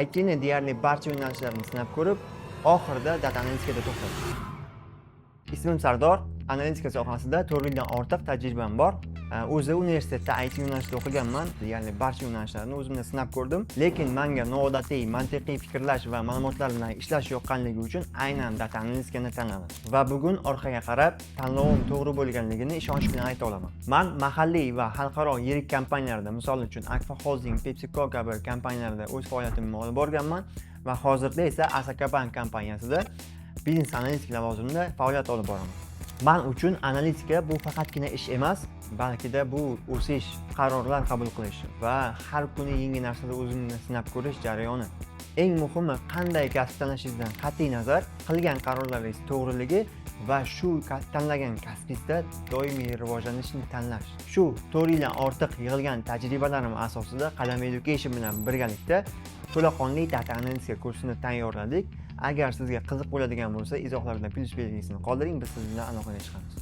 ITni deyarli barcha yo'nalishlarini sinab ko'rib, oxirida data analitikada to'xtadik. Ismim Sardor, analitika sohasida 4 yildan ortiq tajribam bor. O'zi universitetda IT yo'nalishida o'qiganman, ya'ni barcha yo'nalishlarni o'zimda sinab ko'rdim. Lekin menga noodatiy, mantiqiy fikrlash va ma'lumotlar bilan ishlash yoqqanligi uchun aynan data analitikani tanladim. Va bugun orqaga qarab, tanlovim to'g'ri bo'lganligini ishonch bilan ayta olaman. Men mahalliy va xalqaro yirik kompaniyalarda, misol uchun Akfa Holding, PepsiCo kabi kompaniyalarda o'z faoliyatimni olib borganman va hozirda esa Asaka Bank kompaniyasida biznes analitik lavozimida faoliyat olib boraman. Men uchun analitika bu faqatgina ish emas, balki bu o'sish, qarorlar qabul qilish va har kuni yangi narsada o'zingni sinab ko'rish jarayoni. Eng muhimi, qanday kasb tanlashingizdan qat'iy nazar, qilgan qarorlaringiz to'g'riligi va shu tanlagan kasbingizda doimiy rivojlanishni tanlash. Shu 4 yildan ortiq yig'ilgan tajribalarim asosida Qalam Education bilan birgalikda to'laqonli data analitika kursini tayyorladik. Agar sizga qiziq bo'ladigan bo'lsa, izohlarda plus belgisini qoldiring, biz siz bilan aloqaga chiqamiz.